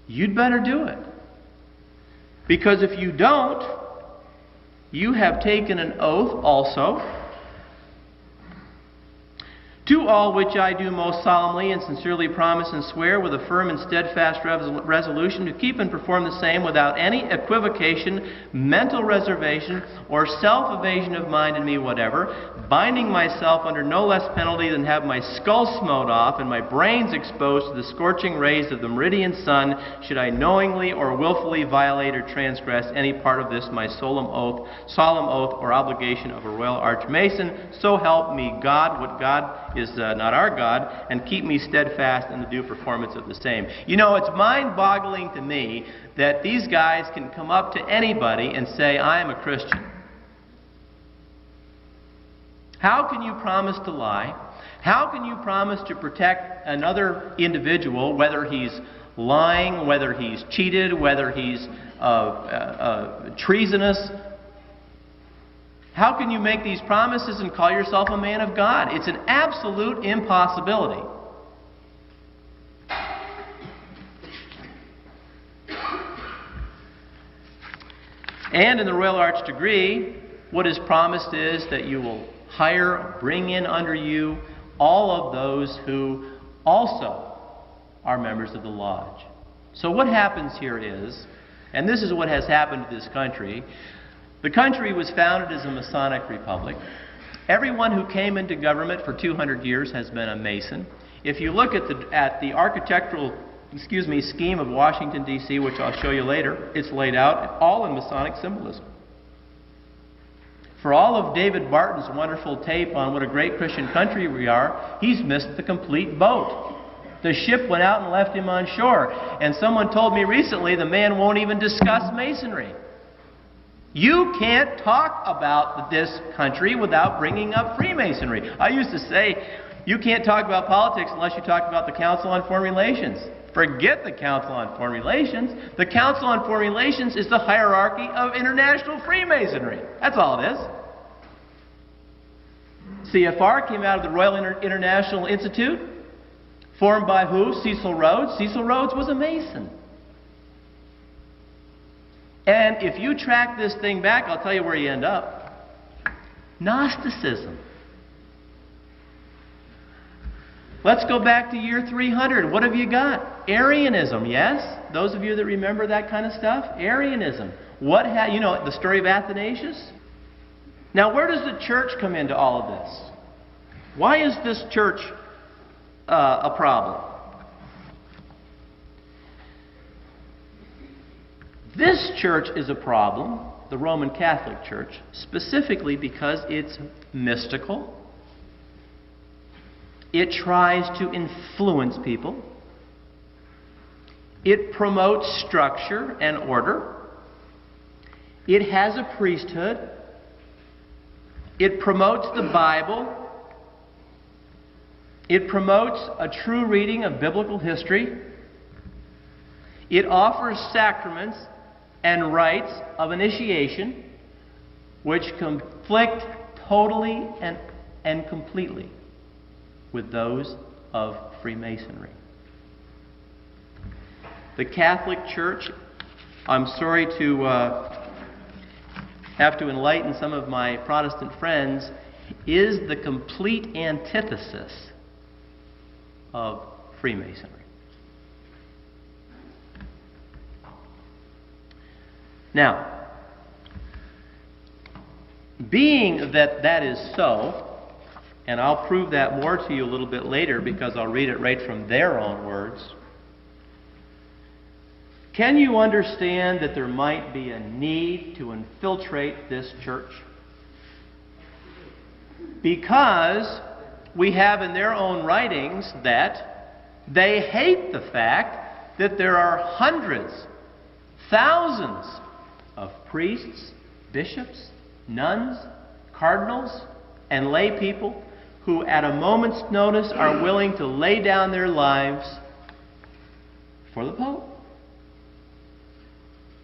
you'd better do it. Because if you don't, you have taken an oath also. To all which I do most solemnly and sincerely promise and swear with a firm and steadfast resolution to keep and perform the same without any equivocation, mental reservation, or self-evasion of mind in me whatever, binding myself under no less penalty than have my skull smote off and my brains exposed to the scorching rays of the meridian sun, should I knowingly or willfully violate or transgress any part of this my solemn oath or obligation of a Royal Archmason. So help me God, what God is not our God, and keep me steadfast in the due performance of the same. You know, it's mind-boggling to me that these guys can come up to anybody and say, I am a Christian. How can you promise to lie? How can you promise to protect another individual, whether he's lying, whether he's cheated, whether he's treasonous? How can you make these promises and call yourself a man of God? It's an absolute impossibility. And in the Royal Arch degree, what is promised is that you will bring in under you all of those who also are members of the lodge. So what happens here is, and this is what has happened to this country, the country was founded as a Masonic republic. Everyone who came into government for 200 years has been a Mason. If you look at the architectural scheme of Washington, D.C., which I'll show you later, it's laid out all in Masonic symbolism. For all of David Barton's wonderful tape on what a great Christian country we are, he's missed the complete boat. The ship went out and left him on shore. And someone told me recently the man won't even discuss Masonry. You can't talk about this country without bringing up Freemasonry. I used to say, you can't talk about politics unless you talk about the Council on Foreign Relations. Forget the Council on Foreign Relations. The Council on Foreign Relations is the hierarchy of international Freemasonry. That's all it is. CFR came out of the Royal International Institute, formed by who? Cecil Rhodes. Cecil Rhodes was a Mason. And if you track this thing back, I'll tell you where you end up. Gnosticism. Let's go back to year 300. What have you got? Arianism, yes? Those of you that remember that kind of stuff? Arianism. You know the story of Athanasius? Now, where does the church come into all of this? Why is this church a problem? This church is a problem, the Roman Catholic Church, specifically because it's mystical. It tries to influence people. It promotes structure and order. It has a priesthood. It promotes the Bible. It promotes a true reading of biblical history. It offers sacraments and rites of initiation which conflict totally and completely with those of Freemasonry. The Catholic Church, I'm sorry to have to enlighten some of my Protestant friends, is the complete antithesis of Freemasonry. Now, being that that is so, and I'll prove that more to you a little bit later because I'll read it right from their own words, can you understand that there might be a need to infiltrate this church? Because we have in their own writings that they hate the fact that there are hundreds, thousands of priests, bishops, nuns, cardinals, and lay people who at a moment's notice are willing to lay down their lives for the Pope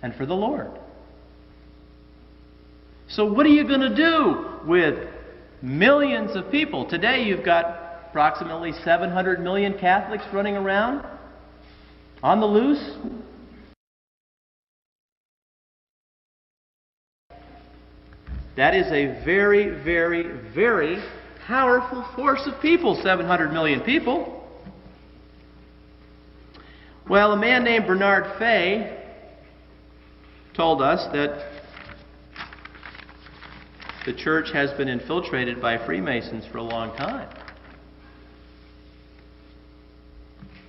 and for the Lord. So what are you going to do with millions of people? Today you've got approximately 700 million Catholics running around on the loose. That is a very, very, very powerful force of people, 700 million people. Well, a man named Bernard Fay told us that the church has been infiltrated by Freemasons for a long time.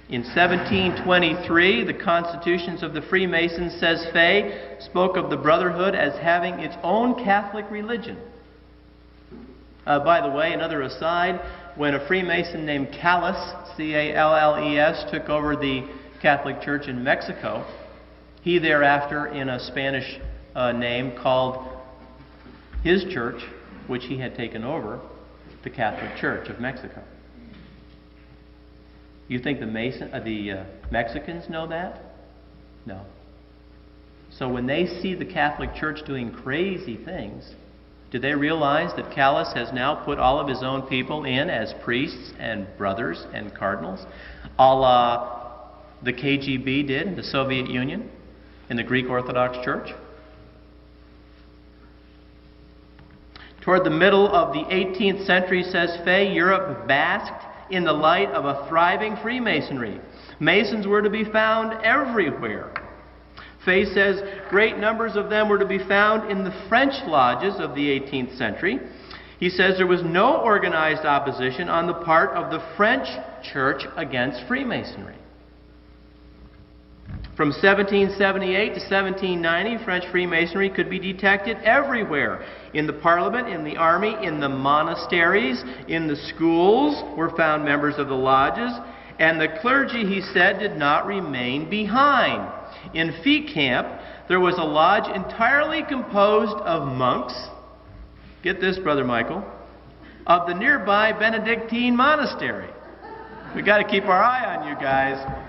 In 1723, the Constitutions of the Freemasons, says Fay, spoke of the Brotherhood as having its own Catholic religion. By the way, another aside, when a Freemason named Calles, C-A-L-L-E-S, took over the Catholic Church in Mexico, he thereafter, in a Spanish name, called his church, which he had taken over, the Catholic Church of Mexico. You think the Mexicans know that? No. So when they see the Catholic Church doing crazy things, do they realize that Calles has now put all of his own people in as priests and brothers and cardinals, a la the KGB did in the Soviet Union, in the Greek Orthodox Church? Toward the middle of the 18th century, says Fay, Europe basked in the light of a thriving Freemasonry. Masons were to be found everywhere. Fay says great numbers of them were to be found in the French lodges of the 18th century. He says there was no organized opposition on the part of the French church against Freemasonry. From 1778 to 1790, French Freemasonry could be detected everywhere. In the Parliament, in the army, in the monasteries, in the schools were found members of the lodges, and the clergy, he said, did not remain behind. In Fee Camp, there was a lodge entirely composed of monks, get this, Brother Michael, of the nearby Benedictine monastery. We've got to keep our eye on you guys.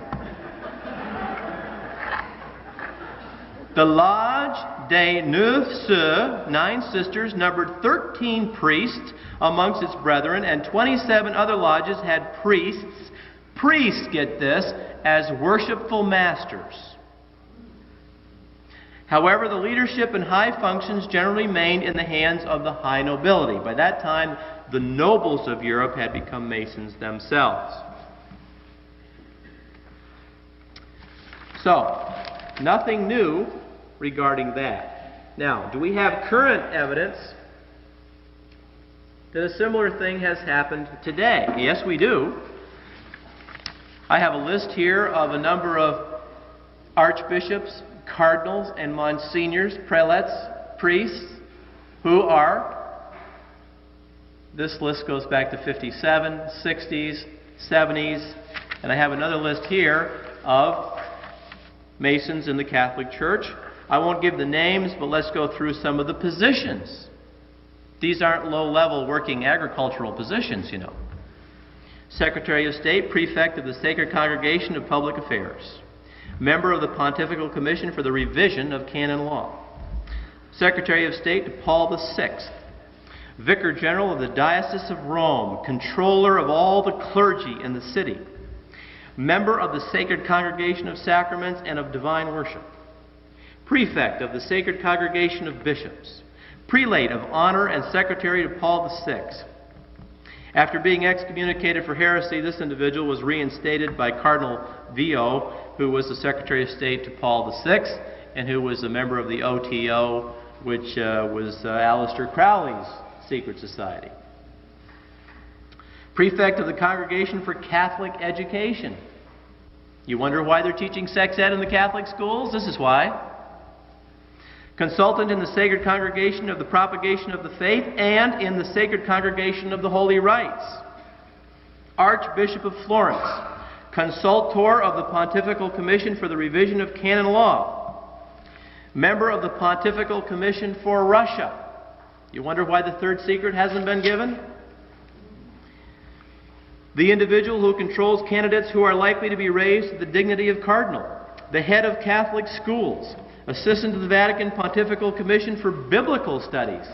The Lodge des Neuf Sœurs, 9 sisters, numbered 13 priests amongst its brethren, and 27 other lodges had priests, get this, as worshipful masters. However, the leadership and high functions generally remained in the hands of the high nobility. By that time, the nobles of Europe had become Masons themselves. So, nothing new regarding that. Now, do we have current evidence that a similar thing has happened today? Yes, we do. I have a list here of a number of archbishops, cardinals, and monsignors, prelates, priests, who are, this list goes back to 57, 60s, 70s, and I have another list here of Masons in the Catholic Church. I won't give the names, but let's go through some of the positions. These aren't low-level working agricultural positions, you know. Secretary of State, Prefect of the Sacred Congregation of Public Affairs. Member of the Pontifical Commission for the Revision of Canon Law. Secretary of State to Paul VI. Vicar General of the Diocese of Rome. Controller of all the clergy in the city. Member of the Sacred Congregation of Sacraments and of Divine Worship. Prefect of the Sacred Congregation of Bishops. Prelate of Honor and Secretary to Paul VI. After being excommunicated for heresy, this individual was reinstated by Cardinal Vio, who was the Secretary of State to Paul VI, and who was a member of the OTO, which was Aleister Crowley's secret society. Prefect of the Congregation for Catholic Education. You wonder why they're teaching sex ed in the Catholic schools? This is why. Consultant in the Sacred Congregation of the Propagation of the Faith and in the Sacred Congregation of the Holy Rites. Archbishop of Florence. Consultor of the Pontifical Commission for the Revision of Canon Law. Member of the Pontifical Commission for Russia. You wonder why the third secret hasn't been given? The individual who controls candidates who are likely to be raised to the dignity of cardinal. The head of Catholic schools. Assistant to the Vatican Pontifical Commission for Biblical Studies.